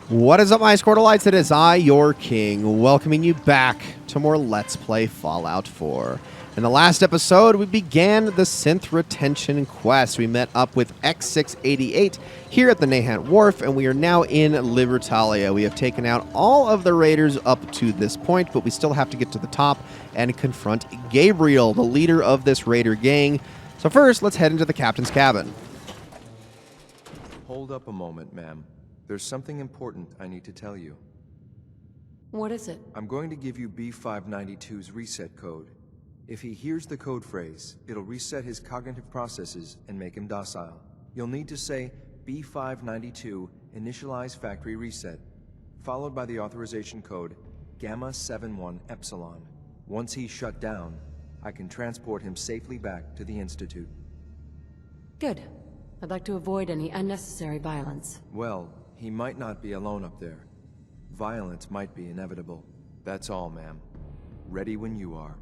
What is up, my Squirtleites? It is I, your king, welcoming you back to more Let's Play Fallout 4. In the last episode, we began the synth retention quest. We met up with X688 here at the Nahant Wharf, and we are now in Libertalia. We have taken out all of the raiders up to this point, but we still have to get to the top and confront Gabriel, the leader of this raider gang. So first, let's head into the captain's cabin. Hold up a moment, ma'am. There's something important I need to tell you. What is it? I'm going to give you B592's reset code. If he hears the code phrase, it'll reset his cognitive processes and make him docile. You'll need to say B592 initialize factory reset, followed by the authorization code Gamma 71 Epsilon. Once he's shut down, I can transport him safely back to the Institute. Good. I'd like to avoid any unnecessary violence. Well, he might not be alone up there. Violence might be inevitable. That's all, ma'am. Ready when you are.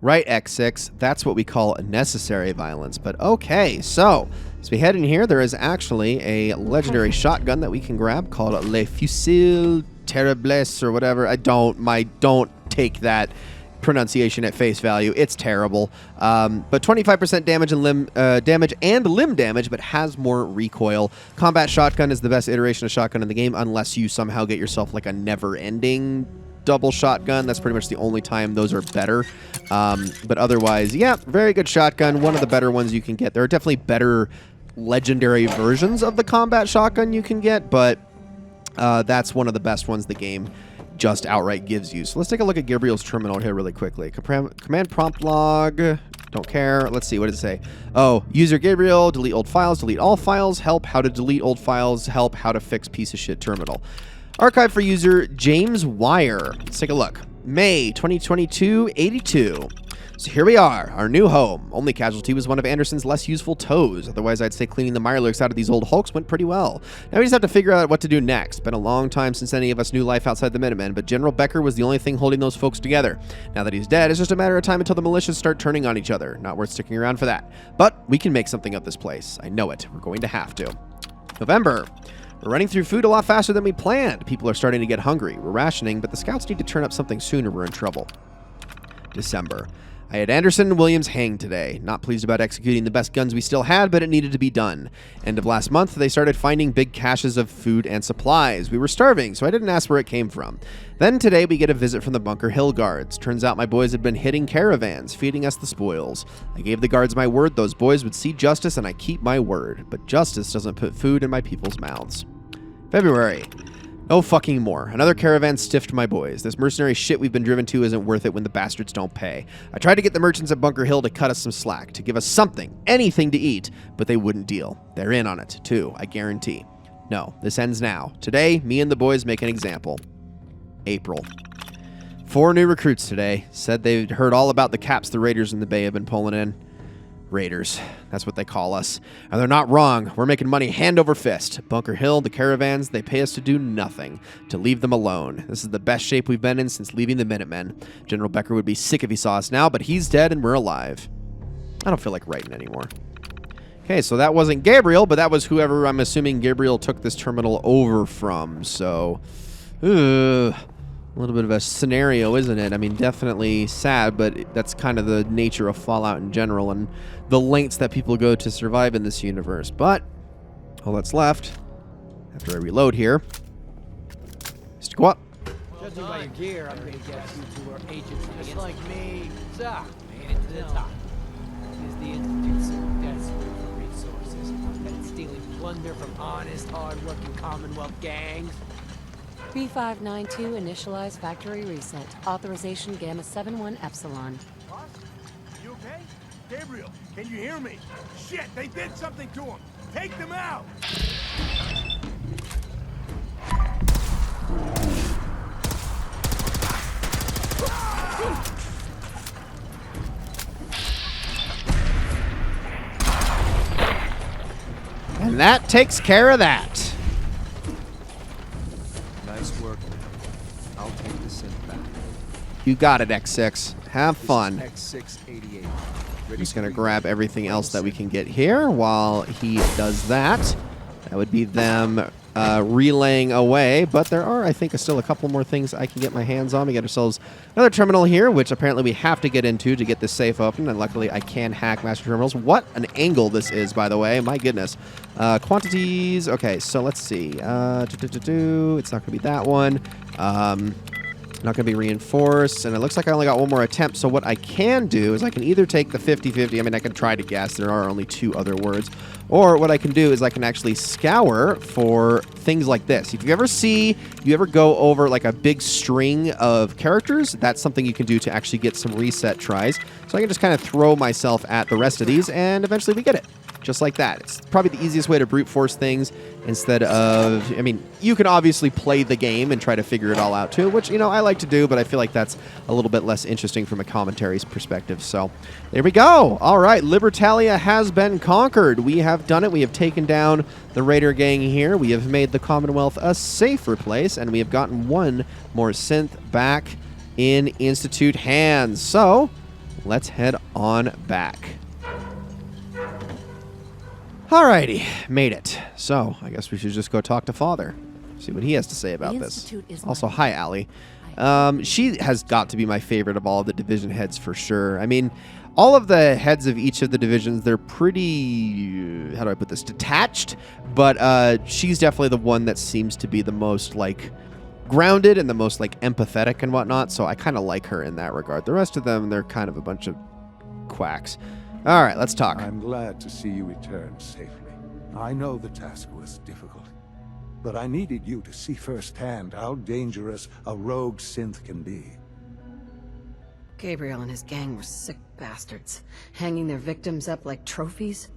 Right, X6. That's what we call necessary violence. But okay, so as we head in here, there is actually a legendary shotgun that we can grab called Le Fusil Terribles or whatever. Don't take that pronunciation at face value. It's terrible. But 25% damage and limb damage, but has more recoil. Combat shotgun is the best iteration of shotgun in the game, unless you somehow get yourself like a never-ending double shotgun. That's pretty much the only time those are better. But otherwise, yeah, very good shotgun. One of the better ones you can get. There are definitely better legendary versions of the combat shotgun you can get, but that's one of the best ones the game just outright gives you. So let's take a look at Gabriel's terminal here really quickly. Command prompt log. Don't care. Let's see. What does it say? Oh, user Gabriel, delete old files, delete all files, help, how to delete old files, help, how to fix piece of shit terminal. Archive for user James Wire. Let's take a look. May 2022, 82. So here we are, our new home. Only casualty was one of Anderson's less useful toes. Otherwise, I'd say cleaning the Mirelurks out of these old hulks went pretty well. Now we just have to figure out what to do next. Been a long time since any of us knew life outside the Minutemen, but General Becker was the only thing holding those folks together. Now that he's dead, it's just a matter of time until the militias start turning on each other. Not worth sticking around for that. But we can make something of this place. I know it. We're going to have to. November. We're running through food a lot faster than we planned. People are starting to get hungry. We're rationing, but the scouts need to turn up something soon or we're in trouble. December. I had Anderson and Williams hanged today. Not pleased about executing the best guns we still had, but it needed to be done. End of last month, they started finding big caches of food and supplies. We were starving, so I didn't ask where it came from. Then today, we get a visit from the Bunker Hill guards. Turns out my boys had been hitting caravans, feeding us the spoils. I gave the guards my word those boys would see justice, and I keep my word. But justice doesn't put food in my people's mouths. February. No fucking more. Another caravan stiffed my boys. This mercenary shit we've been driven to isn't worth it when the bastards don't pay. I tried to get the merchants at Bunker Hill to cut us some slack, to give us something, anything to eat, but they wouldn't deal. They're in on it, too, I guarantee. No, this ends now. Today, me and the boys make an example. April. 4 new recruits today. Said they'd heard all about the caps the raiders in the bay have been pulling in. Raiders. That's what they call us. And they're not wrong. We're making money hand over fist. Bunker Hill, the caravans, they pay us to do nothing. To leave them alone. This is the best shape we've been in since leaving the Minutemen. General Becker would be sick if he saw us now, but he's dead and we're alive. I don't feel like writing anymore. Okay, so that wasn't Gabriel, but that was whoever I'm assuming Gabriel took this terminal over from. So, a little bit of a scenario, isn't it? I mean, definitely sad, but that's kind of the nature of Fallout in general and the lengths that people go to survive in this universe. But all that's left, after I reload here, is to go up. Judging by your gear, I'm gonna guess you two are agents just like me. So, made it to the top. Is the Institute so desperate for resources that it's stealing plunder from honest, hard-working Commonwealth gangs? B592 initialize factory reset. Authorization Gamma 71 Epsilon. Boss? You okay? Gabriel, can you hear me? Shit, they did something to him! Take them out! And that takes care of that. Nice work. I'll take the synth back. You got it, X6. Have fun. X688. I'm just going to grab everything else that we can get here while he does that. That would be them relaying away, but there are, I think, still a couple more things I can get my hands on. We get ourselves another terminal here, which apparently we have to get into to get this safe open, and luckily I can hack master terminals. What an angle this is, by the way. My goodness. Quantities. Okay, so let's see. It's not going to be that one. Not going to be reinforced, and it looks like I only got one more attempt, so what I can do is I can either take the 50-50, I mean, I can try to guess, there are only 2 other words, or what I can do is I can actually scour for things like this. If you ever go over like a big string of characters, that's something you can do to actually get some reset tries. So I can just kind of throw myself at the rest of these, and eventually we get it. Just like that. It's probably the easiest way to brute force things instead of, I mean, you can obviously play the game and try to figure it all out too, which, you know, I like to do, but I feel like that's a little bit less interesting from a commentary's perspective. So there we go. All right, Libertalia has been conquered. We have done it. We have taken down the Raider gang here. We have made the Commonwealth a safer place, and we have gotten one more synth back in Institute hands. So let's head on back. Alrighty, made it. So, I guess we should just go talk to Father. See what he has to say about this. Also, hi, Allie. She has got to be my favorite of all of the division heads for sure. I mean, all of the heads of each of the divisions, they're pretty, how do I put this, detached. But she's definitely the one that seems to be the most, like, grounded and the most, like, empathetic and whatnot. So I kind of like her in that regard. The rest of them, they're kind of a bunch of quacks. All right, let's talk. I'm glad to see you return safely. I know the task was difficult, but I needed you to see firsthand how dangerous a rogue synth can be. Gabriel and his gang were sick bastards, hanging their victims up like trophies.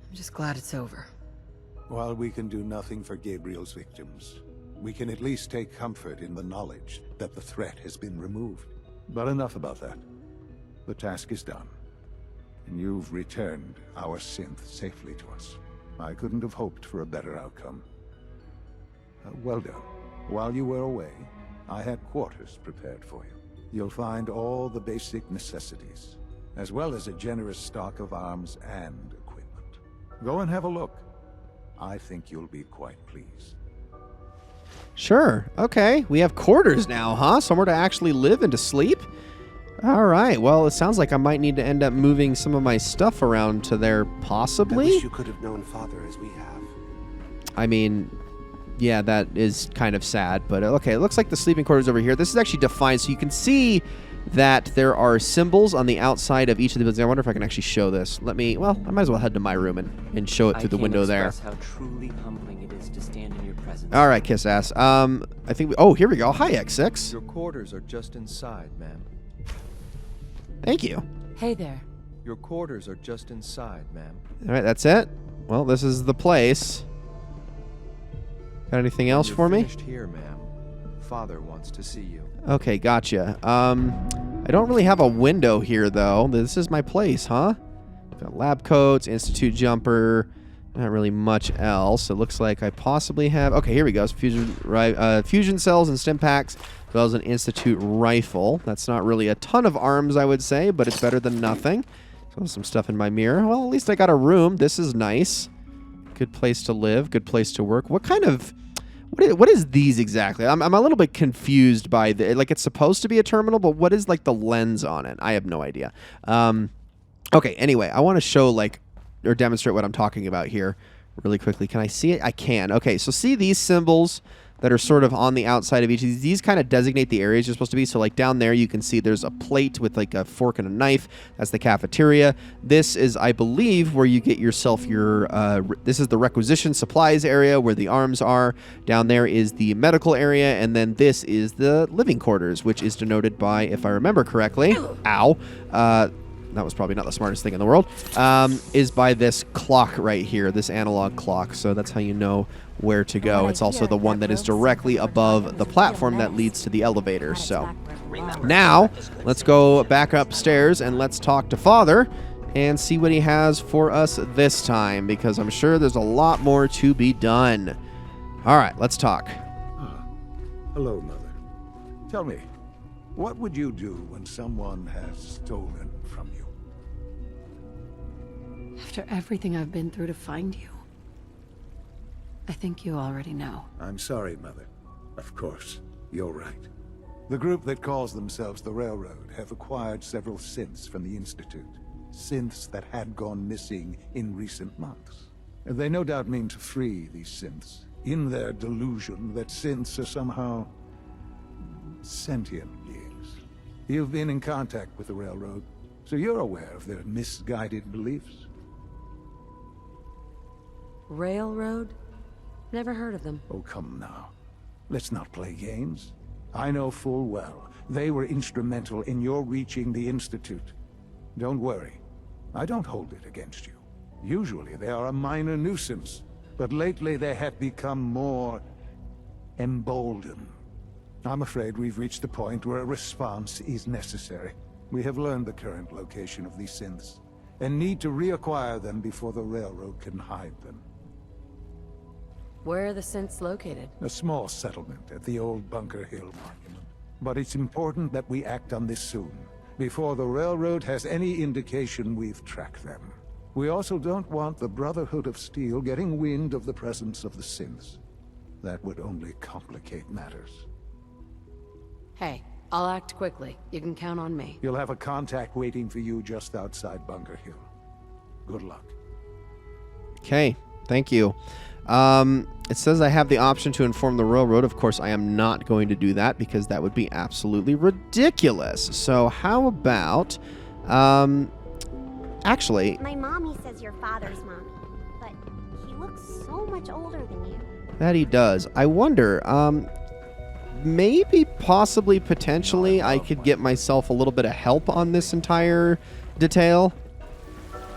I'm just glad it's over. While we can do nothing for Gabriel's victims, we can at least take comfort in the knowledge that the threat has been removed. But enough about that. The task is done. And you've returned our synth safely to us. I couldn't have hoped for a better outcome. Well done. While you were away, I had quarters prepared for you. You'll find all the basic necessities, as well as a generous stock of arms and equipment. Go and have a look. I think you'll be quite pleased. Sure. Okay. We have quarters now, huh? Somewhere to actually live and to sleep? All right. Well, it sounds like I might need to end up moving some of my stuff around to there, possibly. I wish you could have known Father as we have. I mean, yeah, that is kind of sad, but okay. It looks like the sleeping quarters over here. This is actually defined, so you can see that there are symbols on the outside of each of the buildings. I wonder if I can actually show this. Let me, well, I might as well head to my room and show it through the window there. I can't express how truly humbling it is to stand in your presence. All right, kiss ass. I think, oh, here we go. Hi, X6. Your quarters are just inside, ma'am. Thank you. Hey there. Your quarters are just inside, ma'am. All right, that's it. Well, this is the place. Got anything else You're for me? finished here, ma'am. Father wants to see you. Okay, gotcha. I don't really have a window here, though. This is my place, huh? Got lab coats, institute jumper, not really much else. It looks like I possibly have... Okay, here we go. Fusion cells and stim packs, as well as an institute rifle. That's not really a ton of arms, I would say, but it's better than nothing. So some stuff in my mirror. Well, at least I got a room. This is nice. Good place to live. Good place to work. What kind of... What is these exactly? I'm a little bit confused by the... Like, it's supposed to be a terminal, but what is, like, the lens on it? I have no idea. Okay, anyway, I want to show, like... Or demonstrate what I'm talking about here really quickly. Can I see it? I can. Okay, so see these symbols that are sort of on the outside of each of these? These kind of designate the areas you're supposed to be. So like down there, you can see there's a plate with like a fork and a knife. That's the cafeteria. This is, I believe, where you get yourself your, this is the requisition supplies area where the arms are. Down there is the medical area. And then this is the living quarters, which is denoted by, if I remember correctly, ow, that was probably not the smartest thing in the world, is by this clock right here, this analog clock. So that's how you know where to go. It's also the one that is directly above the platform that leads to the elevator. So now let's go back upstairs and let's talk to Father and see what he has for us this time, because I'm sure there's a lot more to be done. All right, let's talk. Hello, Mother. Tell me, what would you do when someone has stolen from you? After everything I've been through to find you, I think you already know. I'm sorry, Mother. Of course, you're right. The group that calls themselves the Railroad have acquired several synths from the Institute. Synths that had gone missing in recent months. They no doubt mean to free these synths, in their delusion that synths are somehow sentient beings. You've been in contact with the Railroad, so you're aware of their misguided beliefs. Railroad? Never heard of them. Oh, come now. Let's not play games. I know full well they were instrumental in your reaching the Institute. Don't worry. I don't hold it against you. Usually they are a minor nuisance, but lately they have become more emboldened. I'm afraid we've reached the point where a response is necessary. We have learned the current location of these synths, and need to reacquire them before the Railroad can hide them. Where are the synths located? A small settlement at the old Bunker Hill monument. But it's important that we act on this soon, before the Railroad has any indication we've tracked them. We also don't want the Brotherhood of Steel getting wind of the presence of the synths. That would only complicate matters. Hey, I'll act quickly. You can count on me. You'll have a contact waiting for you just outside Bunker Hill. Good luck. Okay, thank you. It says I have the option to inform the Railroad. Of course, I am not going to do that because that would be absolutely ridiculous. So how about, actually... My mommy says you're father's mommy, but he looks so much older than you. That he does. I wonder, maybe, possibly, potentially, I could get myself a little bit of help on this entire detail.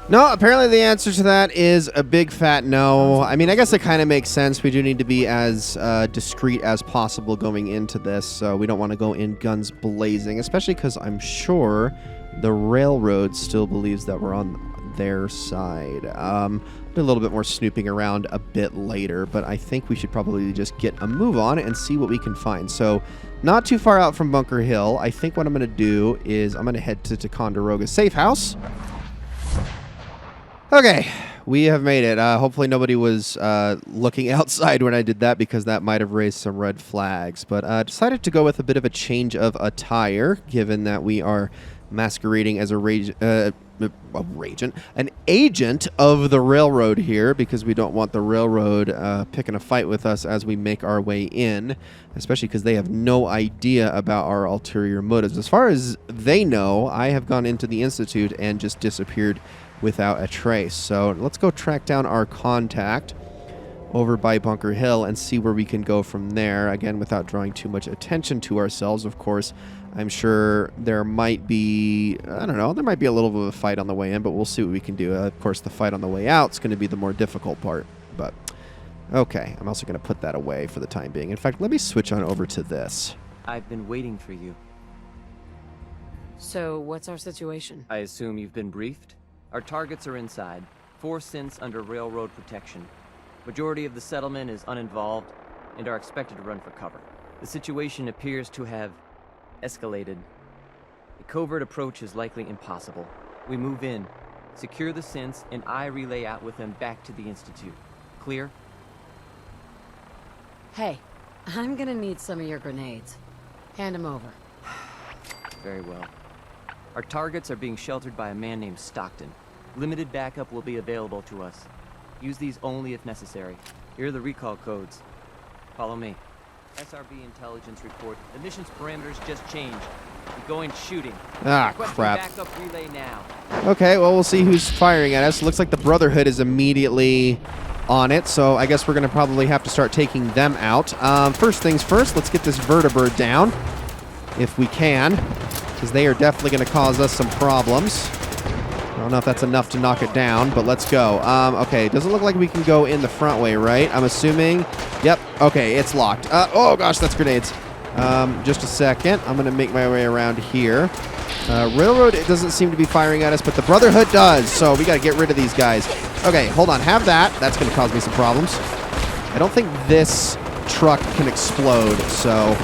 No, apparently the answer to that is a big fat no. I mean, I guess it kind of makes sense. We do need to be as discreet as possible going into this, so we don't want to go in guns blazing, especially because I'm sure the Railroad still believes that we're on their side. Do a little bit more snooping around a bit later, but I think we should probably just get a move on and see what we can find. So, not too far out from Bunker Hill, I think what I'm going to do is I'm going to head to Ticonderoga's safe house. Okay, we have made it. Hopefully nobody was looking outside when I did that because that might have raised some red flags. But decided to go with a bit of a change of attire, given that we are masquerading as an agent of the Railroad here, because we don't want the Railroad picking a fight with us as we make our way in, especially because they have no idea about our ulterior motives. As far as they know, I have gone into the Institute and just disappeared without a trace. So let's go track down our contact over by Bunker Hill and see where we can go from there. Again, without drawing too much attention to ourselves, of course. I'm sure there might be, I don't know, there might be a little bit of a fight on the way in, but we'll see what we can do. Of course, the fight on the way out is going to be the more difficult part. But, okay, I'm also going to put that away for the time being. In fact, let me switch on over to this. I've been waiting for you. So, what's our situation? I assume you've been briefed? Our targets are inside. 4 synths under Railroad protection. Majority of the settlement is uninvolved and are expected to run for cover. The situation appears to have escalated. A covert approach is likely impossible. We move in, secure the synths, and I relay out with them back to the Institute. Clear? Hey, I'm gonna need some of your grenades. Hand them over. Very well. Our targets are being sheltered by a man named Stockton. Limited backup will be available to us. Use these only if necessary. Here are the recall codes. Follow me. SRB intelligence report. The mission's parameters just changed. We're going shooting. Ah, Requesting crap. backup relay now. Okay, well, we'll see who's firing at us. Looks like the Brotherhood is immediately on it, so I guess we're going to probably have to start taking them out. First things first, let's get this vertibird down, if we can, because they are definitely going to cause us some problems. I don't know if that's enough to knock it down, but let's go. Okay, doesn't look like we can go in the front way, right? I'm assuming. Yep, okay, it's locked. Oh, gosh, that's grenades. Just a second. I'm going to make my way around here. Railroad, it doesn't seem to be firing at us, but the Brotherhood does, so we got to get rid of these guys. Okay, hold on. Have that. That's going to cause me some problems. I don't think this truck can explode, so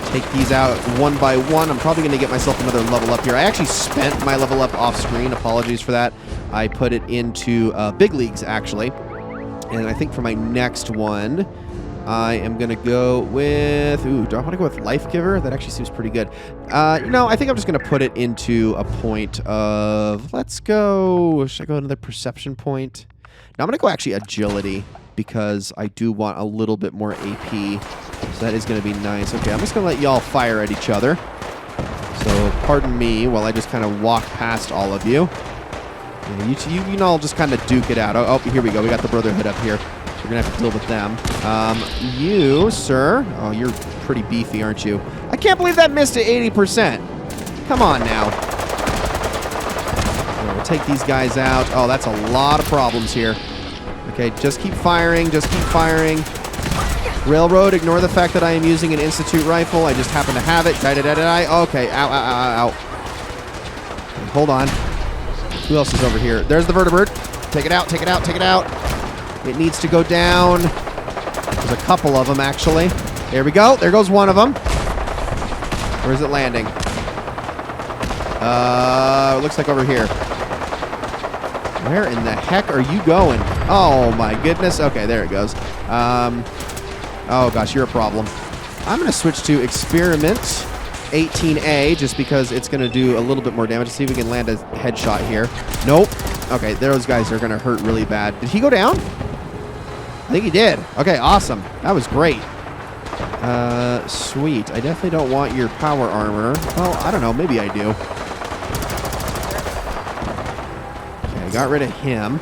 take these out one by one. I'm probably going to get myself another level up here. I actually spent my level up off screen. Apologies for that. I put it into big leagues, actually. And I think for my next one, I am going to go with... Ooh, do I want to go with Life Giver? That actually seems pretty good. No, I think I'm just going to put it into a point of... Let's go... Should I go another perception point? Now I'm going to go actually Agility, because I do want a little bit more AP. So that is going to be nice. Okay, I'm just going to let y'all fire at each other. So pardon me while I just kind of walk past all of you. Yeah, you all just kind of duke it out. Oh, here we go. We got the Brotherhood up here. We're going to have to deal with them. You, sir. Oh, you're pretty beefy, aren't you? I can't believe that missed at 80%. Come on now. We'll take these guys out. Oh, that's a lot of problems here. Okay, just keep firing. Just keep firing. Railroad, ignore the fact that I am using an Institute rifle. I just happen to have it. Die. Okay, ow, ow, ow, ow. Okay, hold on. Who else is over here? There's the vertibird. Take it out, take it out, take it out. It needs to go down. There's a couple of them, actually. There we go. There goes one of them. Where is it landing? It looks like over here. Where in the heck are you going? Oh, my goodness. Okay, there it goes. Oh, gosh, you're a problem. I'm going to switch to Experiment 18A just because it's going to do a little bit more damage. Let's see if we can land a headshot here. Nope. Okay, those guys are going to hurt really bad. Did he go down? I think he did. Okay, awesome. That was great. Sweet. I definitely don't want your power armor. Well, I don't know. Maybe I do. Okay, got rid of him.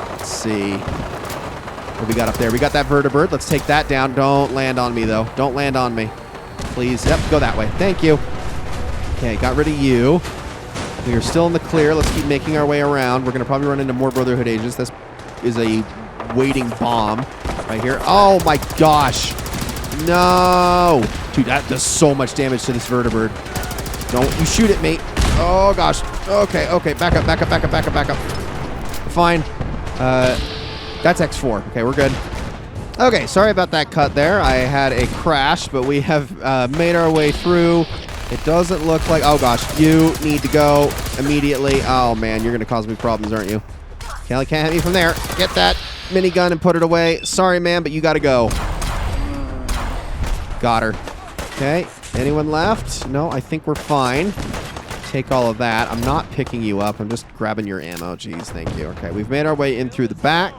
Let's see. What we got up there? We got that vertibird. Let's take that down. Don't land on me, though. Don't land on me. Please. Yep, go that way. Thank you. Okay, got rid of you. We are still in the clear. Let's keep making our way around. We're going to probably run into more Brotherhood agents. This is a waiting bomb right here. Oh, my gosh. No. Dude, that does so much damage to this vertibird. Don't you shoot at me. Oh, gosh. Okay, okay. Back up, back up, back up, back up, back up. Fine. That's X4. Okay, we're good. Okay, sorry about that cut there. I had a crash, but we have made our way through. It doesn't look like... Oh, gosh. You need to go immediately. Oh, man. You're going to cause me problems, aren't you? Kelly can't hit me from there. Get that minigun and put it away. Sorry, man, but you got to go. Got her. Okay. Anyone left? No, I think we're fine. Take all of that. I'm not picking you up. I'm just grabbing your ammo. Jeez, thank you. Okay, we've made our way in through the back.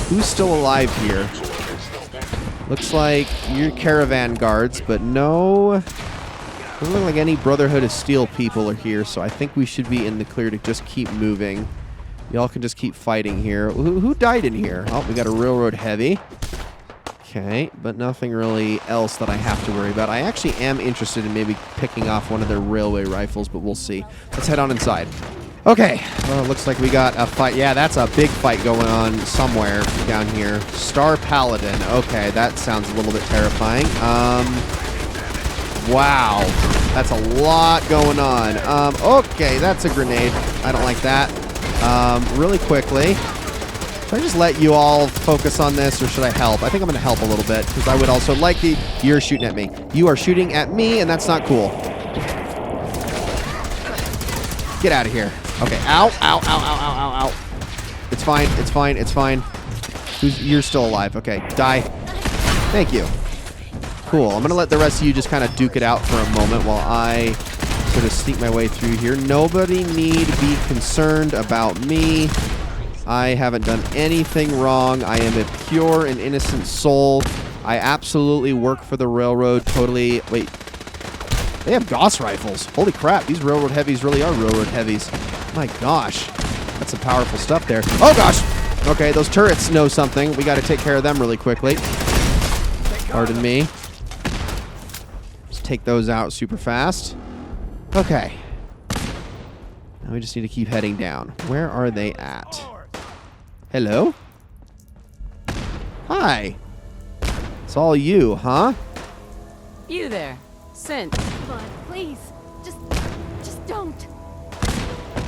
Who's still alive here? Looks like you're caravan guards, but no... Doesn't look like any Brotherhood of Steel people are here, so I think we should be in the clear to just keep moving. Y'all can just keep fighting here. Who died in here? Oh, we got a railroad heavy. Okay, but nothing really else that I have to worry about. I actually am interested in maybe picking off one of their railway rifles, but we'll see. Let's head on inside. Okay, well, it looks like we got a fight. Yeah, that's a big fight going on somewhere down here. Star Paladin. Okay, that sounds a little bit terrifying. Wow, that's a lot going on. Okay, that's a grenade. I don't like that. Really quickly, should I just let you all focus on this, or should I help? I think I'm going to help a little bit, because I would also like the... You're shooting at me. You are shooting at me, and that's not cool. Get out of here. Okay, ow, ow, ow, ow, ow, ow, ow. It's fine, it's fine, it's fine. You're still alive. Okay, die. Thank you. Cool. I'm going to let the rest of you just kind of duke it out for a moment while I sort of sneak my way through here. Nobody need be concerned about me. I haven't done anything wrong. I am a pure and innocent soul. I absolutely work for the railroad. Totally. Wait. They have Gauss rifles. Holy crap. These railroad heavies really are railroad heavies. My gosh. That's some powerful stuff there. Oh, gosh. Okay, those turrets know something. We got to take care of them really quickly. Pardon me. Take those out super fast. Okay. Now we just need to keep heading down. Where are they at? Hello? Hi. It's all you, huh? You there. Sent. Bud, please. Just don't.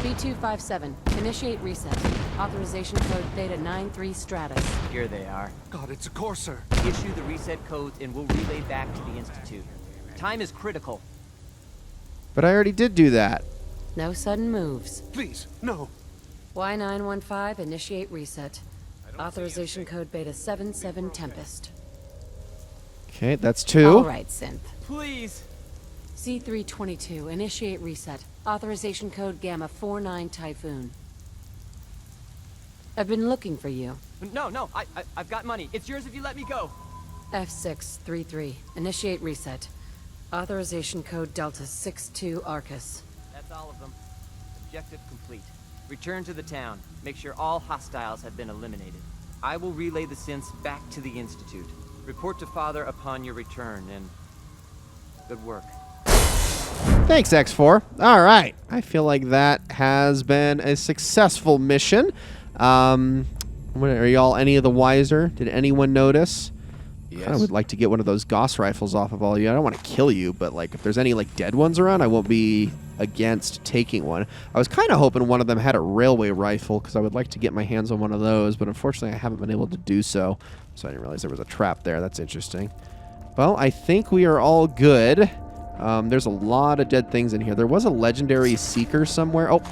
B257. Initiate reset. Authorization code Theta 93 Stratus. Here they are. God, it's a Courser. Issue the reset codes and we'll relay back to the Institute. Time is critical. But I already did do that. No sudden moves. Please, no. Y915, initiate reset. Authorization code Beta 77 Tempest. Okay, that's 2. All right, Synth. Please. C322, initiate reset. Authorization code Gamma 49 Typhoon. I've been looking for you. No, I've got money. It's yours if you let me go. F633, initiate reset. Authorization code Delta 62 Arcus. That's all of them. Objective complete. Return to the town. Make sure all hostiles have been eliminated. I will relay the synths back to the Institute. Report to Father upon your return, and good work. Thanks, X4. All right. I feel like that has been a successful mission. Are y'all any of the wiser? Did anyone notice? Yes. I would like to get one of those Gauss rifles off of all you. I don't want to kill you, but like if there's any like dead ones around, I won't be against taking one. I was kind of hoping one of them had a railway rifle because I would like to get my hands on one of those, but unfortunately I haven't been able to do so. So I didn't realize there was a trap there. That's interesting. Well, I think we are all good. There's a lot of dead things in here. There was a legendary seeker somewhere. Oh,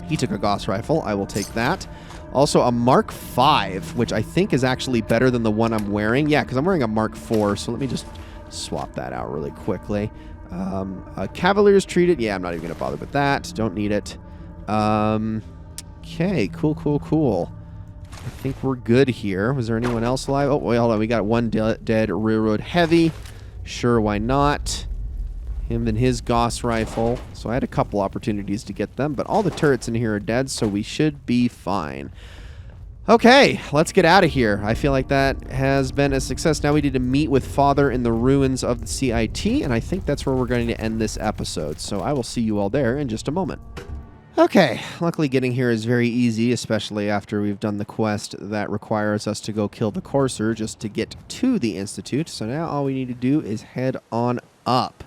he took a Gauss rifle. I will take that. Also, a Mark V, which I think is actually better than the one I'm wearing. Yeah, because I'm wearing a Mark IV, so let me just swap that out really quickly. Cavalier's treated. Yeah, I'm not even going to bother with that. Don't need it. Okay, cool. I think we're good here. Was there anyone else alive? Oh, wait, hold on. We got one dead railroad heavy. Sure, why not? Him and his Gauss rifle. So I had a couple opportunities to get them, but all the turrets in here are dead, so we should be fine. Okay, let's get out of here. I feel like that has been a success. Now we need to meet with Father in the ruins of the CIT, and I think that's where we're going to end this episode. So I will see you all there in just a moment. Okay, luckily getting here is very easy, especially after we've done the quest that requires us to go kill the Courser just to get to the Institute. So now all we need to do is head on up.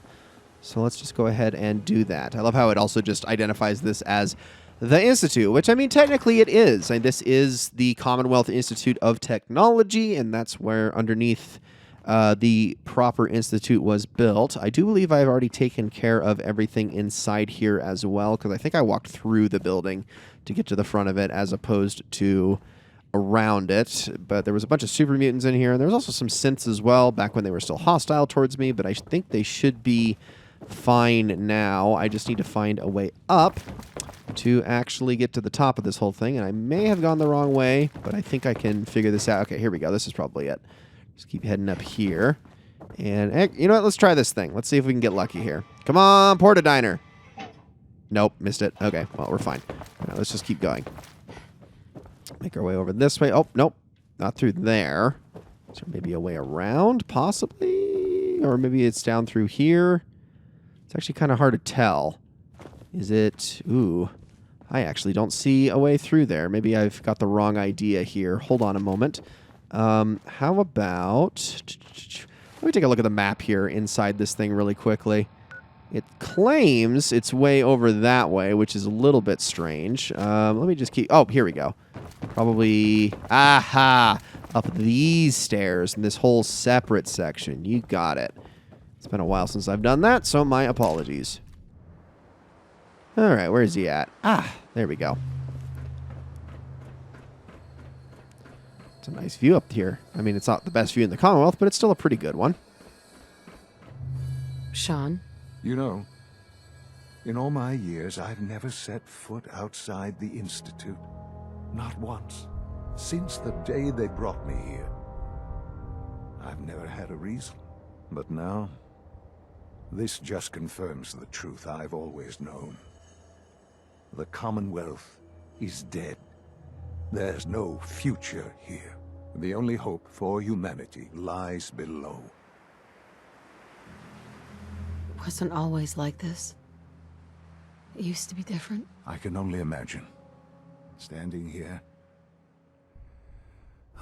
So let's just go ahead and do that. I love how it also just identifies this as the Institute, which, I mean, technically it is. And this is the Commonwealth Institute of Technology, and that's where underneath the proper institute was built. I do believe I've already taken care of everything inside here as well, because I think I walked through the building to get to the front of it as opposed to around it. But there was a bunch of super mutants in here, and there was also some synths as well back when they were still hostile towards me, but I think they should be fine now. I just need to find a way up to actually get to the top of this whole thing, and I may have gone the wrong way, but I think I can figure this out. Okay, here we go. This is probably it. Just keep heading up here. And you know what? Let's try this thing. Let's see if we can get lucky here. Come on, Porta Diner. Nope, missed it. Okay, well, we're fine. All right, let's just keep going. Make our way over this way. Oh, nope. Not through there. Is there maybe a way around, possibly? Or maybe it's down through here. It's actually kind of hard to tell. Is it... Ooh. I actually don't see a way through there. Maybe I've got the wrong idea here. Hold on a moment. How about... Let me take a look at the map here inside this thing really quickly. It claims it's way over that way, which is a little bit strange. Let me just keep... Oh, here we go. Probably... Aha! Up these stairs in this whole separate section. You got it. It's been a while since I've done that, so my apologies. All right, where is he at? Ah, there we go. It's a nice view up here. I mean, it's not the best view in the Commonwealth, but it's still a pretty good one. Sean? You know, in all my years, I've never set foot outside the Institute. Not once. Since the day they brought me here. I've never had a reason. But now, this just confirms the truth I've always known. The Commonwealth is dead. There's no future here. The only hope for humanity lies below. It wasn't always like this. It used to be different. I can only imagine. Standing here,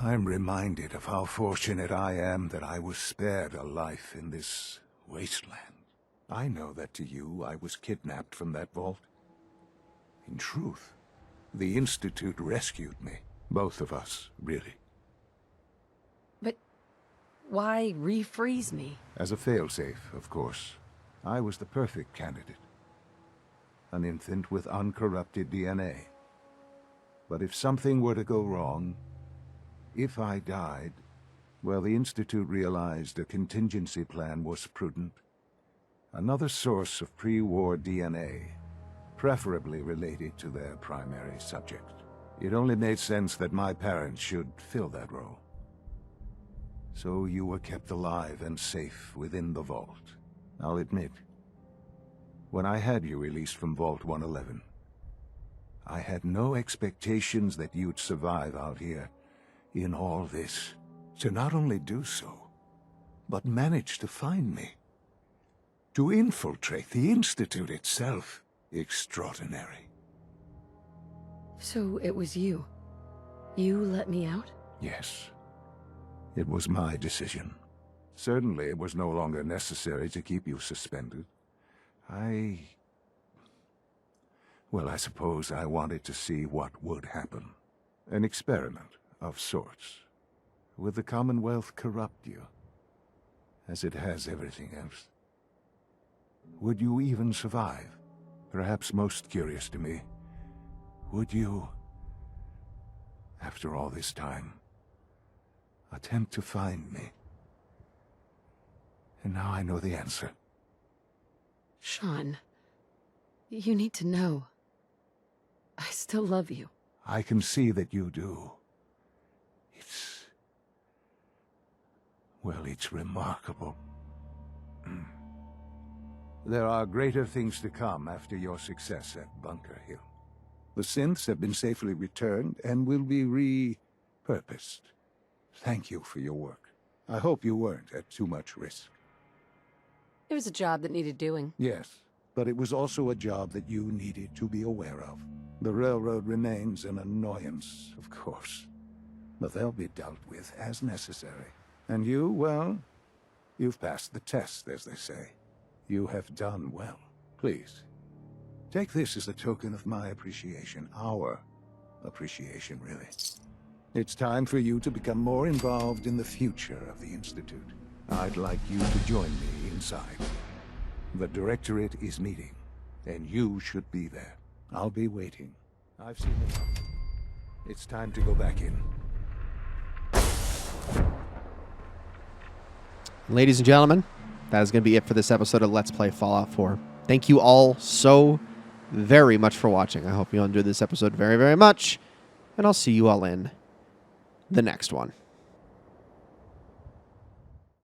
I'm reminded of how fortunate I am that I was spared a life in this wasteland. I know that to you, I was kidnapped from that vault. In truth, the Institute rescued me. Both of us, really. But why refreeze me? As a failsafe, of course. I was the perfect candidate. An infant with uncorrupted DNA. But if something were to go wrong, If I died, well, the Institute realized a contingency plan was prudent. Another source of pre-war DNA, preferably related to their primary subject. It only made sense that my parents should fill that role. So you were kept alive and safe within the vault. I'll admit, when I had you released from Vault 111, I had no expectations that you'd survive out here in all this. To not only do so, but manage to find me. To infiltrate the Institute itself. Extraordinary. So it was you. You let me out? Yes. It was my decision. Certainly it was no longer necessary to keep you suspended. Well, I suppose I wanted to see what would happen. An experiment of sorts. Would the Commonwealth corrupt you, as it has everything else? Would you even survive? Perhaps most curious to me, would you, after all this time, attempt to find me? And now I know the answer. Sean, you need to know. I still love you. I can see that you do. Well, it's remarkable. There are greater things to come after your success at Bunker Hill. The synths have been safely returned and will be repurposed. Thank you for your work. I hope you weren't at too much risk. It was a job that needed doing. Yes, but it was also a job that you needed to be aware of. The railroad remains an annoyance, of course, but they'll be dealt with as necessary. And you, well, you've passed the test, as they say. You have done well. Please, take this as a token of my appreciation. Our appreciation, really. It's time for you to become more involved in the future of the Institute. I'd like you to join me inside. The Directorate is meeting, and you should be there. I'll be waiting. I've seen enough. It's time to go back in. Ladies and gentlemen, that is going to be it for this episode of Let's Play Fallout 4. Thank you all so very much for watching. I hope you all enjoyed this episode very, very much, and I'll see you all in the next one.